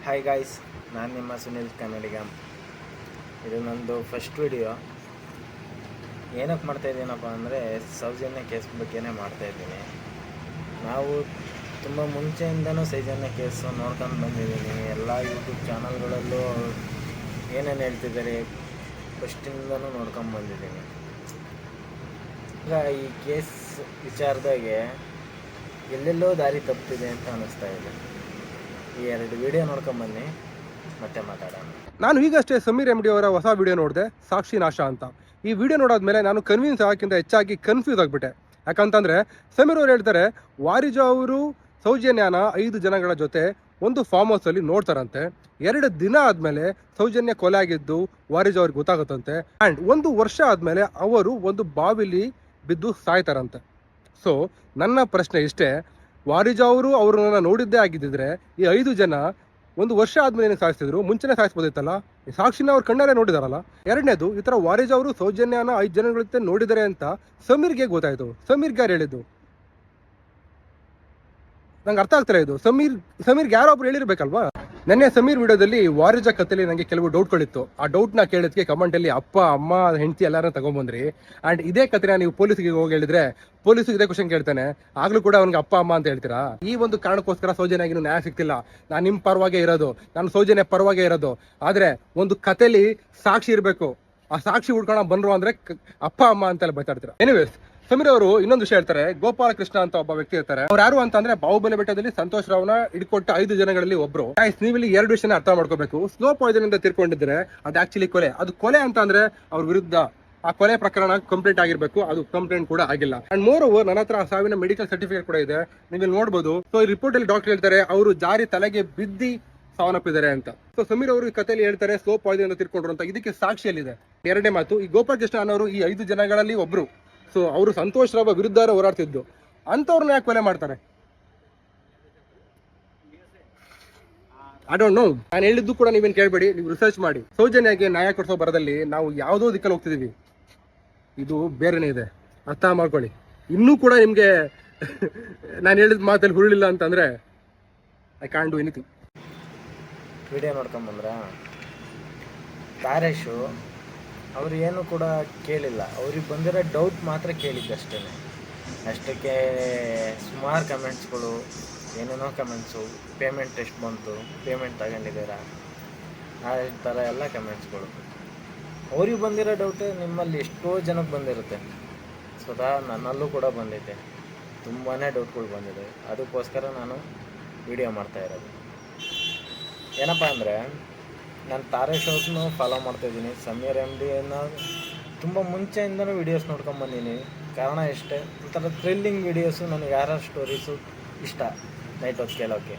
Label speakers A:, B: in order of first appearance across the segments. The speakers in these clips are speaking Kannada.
A: ಹಾಯ್ ಗಾಯ್ಸ್, ನಾನು ನಿಮ್ಮ ಸುನಿಲ್ ಕನ್ನಡಿಗಮ್. ಇದು ನಂದು ಫಸ್ಟ್ ವಿಡಿಯೋ. ಏನಕ್ಕೆ ಮಾಡ್ತಾಯಿದ್ದೀನಪ್ಪ ಅಂದರೆ ಸೌಜನ್ಯ ಕೇಸ್ ಬಗ್ಗೆನೇ ಮಾಡ್ತಾಯಿದ್ದೀನಿ. ನಾವು ತುಂಬ ಮುಂಚೆಯಿಂದನೂ ಸೌಜನ್ಯ ಕೇಸು ನೋಡ್ಕೊಂಡು ಬಂದಿದ್ದೀನಿ. ಎಲ್ಲ ಯೂಟ್ಯೂಬ್ ಚಾನಲ್ಗಳಲ್ಲೂ ಏನೇನು ಹೇಳ್ತಿದ್ದಾರೆ ಫಸ್ಟಿಂದನೂ ನೋಡ್ಕೊಂಡು ಬಂದಿದ್ದೀನಿ. ಈಗ ಈ ಕೇಸ್ ವಿಚಾರದಾಗೆ ಎಲ್ಲೆಲ್ಲೋ ದಾರಿ ತಪ್ಪಿದೆ ಅಂತ ಅನ್ನಿಸ್ತಾ ಇದೆ. ಈ 2 ವಿಡಿಯೋ ನೋಡ್ಕೊಂಬನ್ನಿ, ಮತ್ತೆ ಮಾತಾಡೋಣ.
B: ನಾನು ಈಗಷ್ಟೇ ಸಮೀರ್ MD ಅವರ ಹೊಸ ವಿಡಿಯೋ ನೋಡಿದೆ, ಸಾಕ್ಷಿ ನಾಶ ಅಂತ. ಈ ವಿಡಿಯೋ ನೋಡಾದ್ಮೇಲೆ ನಾನು ಕನ್ವಿನ್ಸ್ ಆಗೋಕ್ಕಿಂತ ಹೆಚ್ಚಾಗಿ ಕನ್ಫ್ಯೂಸ್ ಆಗಿಬಿಟ್ಟೆ. ಯಾಕಂತಂದರೆ ಸಮೀರ್ ಅವರು ಹೇಳ್ತಾರೆ ವಾರಿಜ ಅವರು ಸೌಜನ್ಯನ 5 ಜನಗಳ ಜೊತೆ ಒಂದು ಫಾರ್ಮ್ ಹೌಸಲ್ಲಿ ನೋಡ್ತಾರಂತೆ. 2 ದಿನ ಆದಮೇಲೆ ಸೌಜನ್ಯ ಕೊಲೆ ಆಗಿದ್ದು ವಾರಿಜ ಅವ್ರಿಗೆ ಗೊತ್ತಾಗುತ್ತಂತೆ. ಆ್ಯಂಡ್ 1 ವರ್ಷ ಆದಮೇಲೆ ಅವರು ಒಂದು ಬಾವಿಲಿ ಬಿದ್ದು ಸಾಯ್ತಾರಂತೆ. ಸೊ ನನ್ನ ಪ್ರಶ್ನೆ ಇಷ್ಟೇ, ವಾರಿಜ ಅವರು ಅವ್ರನ್ನ ನೋಡಿದ್ದೇ ಆಗಿದ್ದಿದ್ರೆ ಈ 5 ಜನ 1 ವರ್ಷ ಆದ್ಮೇಲೆ ಏನಕ್ಕೆ ಸಾಯಿಸ್ತಿದ್ರು? ಮುಂಚೆನೇ ಸಾಯಿಸ್ಬೋದಿತ್ತಲ್ಲ. ಸಾಕ್ಷಿನ ಅವ್ರ ಕಣ್ಣಲ್ಲೇ ನೋಡಿದಾರಲ್ಲ. ಎರಡನೇದು, ಈ ಥರ ವಾರಿಜ ಅವರು ಸೌಜನ್ಯನ 5 ಜನಗಳ ಜೊತೆ ನೋಡಿದ್ದಾರೆ ಅಂತ ಸಮೀರ್ಗೆ ಗೊತ್ತಾಯ್ತು. ಸಮೀರ್ಗೆ ಯಾರು ಹೇಳಿದ್ದು? ನಂಗೆ ಅರ್ಥ ಆಗ್ತಿಲ್ಲ ಇದು. ಸಮೀರ್ಗೆ ಯಾರೋ ಒಬ್ರು ಹೇಳಿರ್ಬೇಕಲ್ವಾ. ನೆನ್ನೆ ಸಮೀರ್ ವಿಡಿಯೋದಲ್ಲಿ ವಾರಿಜ ಕಥೆಯಲ್ಲಿ ನನಗೆ ಕೆಲವು ಡೌಟ್ಗಳಿತ್ತು. ಆ ಡೌಟ್ನ ಕೇಳಿದ್ಕೆ ಕಮೆಂಟಲ್ಲಿ ಅಪ್ಪ ಅಮ್ಮ ಹೆಂಡತಿ ಎಲ್ಲಾರನ್ನ ತಗೊಂಡ್ಬಂದ್ರಿ. ಆ್ಯಂಡ್ ಇದೇ ಕಥೆನ ನೀವು ಪೊಲೀಸಿಗೆ ಹೋಗಿ ಹೇಳಿದ್ರೆ ಪೊಲೀಸಿಗೆ ಇದೇ ಕ್ವಶನ್ ಕೇಳ್ತಾನೆ, ಆಗ್ಲೂ ಕೂಡ ಅವ್ನಿಗೆ ಅಪ್ಪ ಅಮ್ಮ ಅಂತ ಹೇಳ್ತೀರಾ? ಈ ಒಂದು ಕಾರಣಕ್ಕೋಸ್ಕರ ಸೌಜನ್ಯಗಿನ್ನೂ ನ್ಯಾಯ ಸಿಗ್ತಿಲ್ಲ. ನಾನು ನಿಮ್ಮ ಪರವಾಗೇ ಇರೋದು, ನಾನು ಸೌಜನ್ಯ ಪರವಾಗೇ ಇರೋದು. ಆದರೆ ಒಂದು ಕಥೆಲಿ ಸಾಕ್ಷಿ ಇರಬೇಕು. ಆ ಸಾಕ್ಷಿ ಹುಡ್ಕೋಣ ಬಂದ್ರು ಅಂದ್ರೆ ಅಪ್ಪ ಅಮ್ಮ ಅಂತೆಲ್ಲ ಬೈತಾಡ್ತೀರಾ. ಎನಿವೇಸ್, ಸಮೀರ್ ಅವರು ಇನ್ನೊಂದು ವಿಷಯ ಹೇಳ್ತಾರೆ. ಗೋಪಾಲಕೃಷ್ಣ ಅಂತ ಒಬ್ಬ ವ್ಯಕ್ತಿ ಇರ್ತಾರೆ. ಅವ್ರು ಯಾರು ಅಂತಂದ್ರೆ ಬಾಹುಬಲಿ ಬೆಟ್ಟದಲ್ಲಿ ಸಂತೋಷ್ ರಾವ್ನ ಹಿಡ್ಕೊಟ್ಟ 5 ಜನಗಳಲ್ಲಿ ಒಬ್ರು. ನೀವಿಲ್ಲಿ 2 ವಿಷಯನ ಅರ್ಥ ಮಾಡ್ಕೋಬೇಕು. ಸ್ಲೋ ಪಾಯ್ಸನ್ ಇಂದ ತೀರ್ಕೊಂಡಿದ್ರೆ ಅದು ಆಕ್ಚುಲಿ ಕೊಲೆ. ಅದು ಕೊಲೆ ಅಂತ ಅಂದ್ರೆ ಅವ್ರ ವಿರುದ್ಧ ಆ ಕೊಲೆ ಪ್ರಕರಣ ಕಂಪ್ಲೇಂಟ್ ಆಗಿರ್ಬೇಕು. ಅದು ಕಂಪ್ಲೇಂಟ್ ಕೂಡ ಆಗಿಲ್ಲ. ಅಂಡ್ ಮೋರ್ ಓವರ್ ನನ್ನ ಹತ್ರ ಸಾವಿನ ಮೆಡಿಕಲ್ ಸರ್ಟಿಫಿಕೇಟ್ ಕೂಡ ಇದೆ, ನೀವು ನೋಡಬಹುದು. ಸೊ ಈ ರಿಪೋರ್ಟ್ ಅಲ್ಲಿ ಡಾಕ್ಟರ್ ಹೇಳ್ತಾರೆ ಅವರು ಜಾರಿ ತಲೆಗೆ ಬಿದ್ದಿ ಸಾವನ್ನಪ್ಪಿದ್ದಾರೆ ಅಂತ. ಸೊ ಸಮೀರ್ ಅವರು ಈ ಕಥೆಯಲ್ಲಿ ಹೇಳ್ತಾರೆ ಸ್ಲೋ ಪಾಯ್ಸನ್ ಇಂದ ತೀರ್ಕೊಂಡ್ರು ಅಂತ. ಇದಕ್ಕೆ ಸಾಕ್ಷಿಯಲ್ಲಿದೆ. 2ನೇ ಮಾತು, ಈ ಗೋಪಾಲಕೃಷ್ಣ ಅನ್ನೋರು ಈ 5 ಜನಗಳಲ್ಲಿ ಒಬ್ರು. ಸೊ ಅವರು ಸಂತೋಷ್ ರಾವ್ ವಿರುದ್ಧ ಹೋರಾಡ್ತಿದ್ದು, ಅಂಥವ್ರನ್ನ ಯಾಕೆ ಕೊಲೆ ಮಾಡ್ತಾರೆ? I don't know. ನಾನು ಹೇಳಿದ್ದು ಕೂಡ ನೀವೇನು ಕೇಳಬೇಡಿ, ನೀವು ರಿಸರ್ಚ್ ಮಾಡಿ. ಸೌಜನ್ಯಗೆ ನ್ಯಾಯ ಕೊಡಿಸೋ ಬರದಲ್ಲಿ ನಾವು ಯಾವುದೋ ದಿಕ್ಕಲ್ಲಿ ಹೋಗ್ತಿದೀವಿ. ಇದು ಬೇರೆನೇ ಇದೆ, ಅರ್ಥ ಮಾಡ್ಕೊಳ್ಳಿ. ಇನ್ನೂ ಕೂಡ ನಿಮಗೆ ನಾನು ಹೇಳಿದ ಮಾತಲ್ಲಿ ಹುರುಳಿಲ್ಲ ಅಂತಂದ್ರೆ I can't do anything.
A: Video ನೋಡ್ಕೊಂಬಂದ್ರ ತಾರೇಶು ಅವರು ಏನು ಕೂಡ ಕೇಳಿಲ್ಲ. ಅವ್ರಿಗೆ ಬಂದಿರೋ ಡೌಟ್ ಮಾತ್ರ ಕೇಳಿದ್ದಷ್ಟೇ. ಅಷ್ಟಕ್ಕೆ ಸುಮಾರು ಕಮೆಂಟ್ಸ್ಗಳು, ಏನೇನೋ ಕಮೆಂಟ್ಸು, ಪೇಮೆಂಟ್ ಎಷ್ಟು ಬಂತು, ಪೇಮೆಂಟ್ ತಗೊಂಡಿದ್ದೀರಾ, ಆ ಥರ ಎಲ್ಲ ಕಮೆಂಟ್ಸ್ಗಳು. ಅವ್ರಿಗೆ ಬಂದಿರೋ ಡೌಟೇ ನಿಮ್ಮಲ್ಲಿ ಎಷ್ಟೋ ಜನಕ್ಕೆ ಬಂದಿರುತ್ತೆ. ಸ್ವತಃ ನನ್ನಲ್ಲೂ ಕೂಡ ಬಂದಿದೆ. ತುಂಬಾ ಡೌಟ್ಗಳು ಬಂದಿದೆ. ಅದಕ್ಕೋಸ್ಕರ ನಾನು ವಿಡಿಯೋ ಮಾಡ್ತಾಯಿರೋದು. ಏನಪ್ಪ ಅಂದರೆ, ನಾನು ತಾರೇಶ್ ಅವ್ರನ್ನೂ ಫಾಲೋ ಮಾಡ್ತಾಯಿದ್ದೀನಿ. ಸಮೀರ್ MDನ ತುಂಬ ಮುಂಚೆಯಿಂದನೂ ವೀಡಿಯೋಸ್ ನೋಡ್ಕೊಂಬಂದಿದ್ದೀನಿ. ಕಾರಣ ಇಷ್ಟೇ, ಒಂಥರ ಥ್ರಿಲ್ಲಿಂಗ್ ವೀಡಿಯೋಸು, ನನಗೆ ಯಾರ ಸ್ಟೋರೀಸು ಇಷ್ಟ ನೈಟ್ ಹೊತ್ತು ಕೇಳೋಕ್ಕೆ.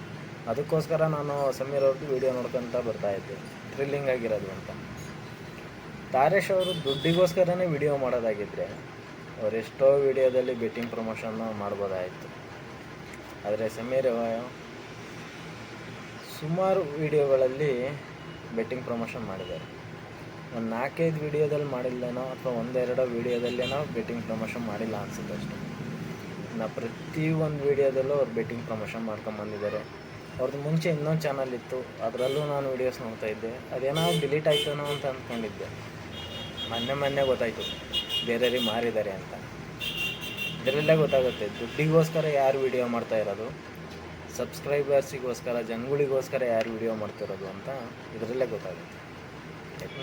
A: ಅದಕ್ಕೋಸ್ಕರ ನಾನು ಸಮೀರ್ ಅವ್ರದ್ದು ವೀಡಿಯೋ ನೋಡ್ಕೊತ ಬರ್ತಾಯಿದ್ದೆ, ಥ್ರಿಲ್ಲಿಂಗ್ ಆಗಿರೋದು ಅಂತ. ತಾರೇಶ್ ಅವರು ದುಡ್ಡಿಗೋಸ್ಕರನೇ ವಿಡಿಯೋ ಮಾಡೋದಾಗಿದ್ದರೆ ಅವರೆಷ್ಟೋ ವಿಡಿಯೋದಲ್ಲಿ ಬೆಟ್ಟಿಂಗ್ ಪ್ರಮೋಷನ್ನು ಮಾಡ್ಬೋದಾಯಿತು. ಆದರೆ ಸಮೀರ್ ಸುಮಾರು ವಿಡಿಯೋಗಳಲ್ಲಿ ಬೆಟ್ಟಿಂಗ್ ಪ್ರಮೋಷನ್ ಮಾಡಿದ್ದಾರೆ. ಒಂದು 4-5 ವಿಡಿಯೋದಲ್ಲಿ ಮಾಡಿಲ್ಲೇನೋ, ಅಥವಾ 1-2 ವಿಡಿಯೋದಲ್ಲೇನೋ ಬೆಟ್ಟಿಂಗ್ ಪ್ರಮೋಷನ್ ಮಾಡಿಲ್ಲ ಅನಿಸುತ್ತೆ ಅಷ್ಟೇ. ಇನ್ನು ಪ್ರತಿಯೊಂದು ವಿಡಿಯೋದಲ್ಲೂ ಅವ್ರು ಬೆಟ್ಟಿಂಗ್ ಪ್ರಮೋಷನ್ ಮಾಡ್ಕೊಂಬಂದಿದ್ದಾರೆ. ಅವ್ರದ್ದು ಮುಂಚೆ ಇನ್ನೊಂದು ಚಾನಲ್ ಇತ್ತು, ಅದರಲ್ಲೂ ನಾನು ವೀಡಿಯೋಸ್ ನೋಡ್ತಾಯಿದ್ದೆ. ಅದೇನೋ ಡಿಲೀಟ್ ಆಯ್ತೇನೋ ಅಂತ ಅಂದ್ಕೊಂಡಿದ್ದೆ. ಮೊನ್ನೆ ಗೊತ್ತಾಯಿತು ಬೇರೆಯವ್ರಿಗೆ ಮಾರಿದ್ದಾರೆ ಅಂತ. ಇದರಲ್ಲೇ ಗೊತ್ತಾಗುತ್ತೆ ದುಡ್ಡಿಗೋಸ್ಕರ ಯಾರು ವಿಡಿಯೋ ಮಾಡ್ತಾ ಇರೋದು, ಸಬ್ಸ್ಕ್ರೈಬರ್ಸಿಗೋಸ್ಕರ, ಜನಗಳಿಗೋಸ್ಕರ ಯಾರು ವಿಡಿಯೋ ಮಾಡ್ತಿರೋದು ಅಂತ ಇದರಲ್ಲೇ ಗೊತ್ತಾಗುತ್ತೆ.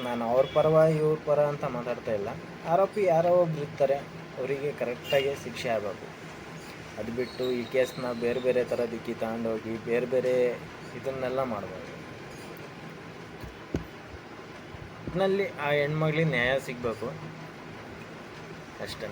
A: ನಾನು ಅವ್ರ ಪರವ ಇವ್ರ ಪರ ಅಂತ ಮಾತಾಡ್ತಾ ಇಲ್ಲ. ಆರೋಪಿ ಯಾರೋ ಒಬ್ರು ಇರ್ತಾರೆ, ಅವರಿಗೆ ಕರೆಕ್ಟಾಗಿ ಶಿಕ್ಷೆ ಆಗಬೇಕು. ಅದು ಬಿಟ್ಟು ಈ ಕೇಸ್ನ ಬೇರೆ ಥರ ದಿಕ್ಕಿ ತಗೊಂಡೋಗಿ ಬೇರೆ ಇದನ್ನೆಲ್ಲ ಮಾಡ್ಬೋದು. ಒಟ್ಟಿನಲ್ಲಿ ಆ ಹೆಣ್ಮಗಳಿಗೆ ನ್ಯಾಯ ಸಿಗಬೇಕು ಅಷ್ಟೇ.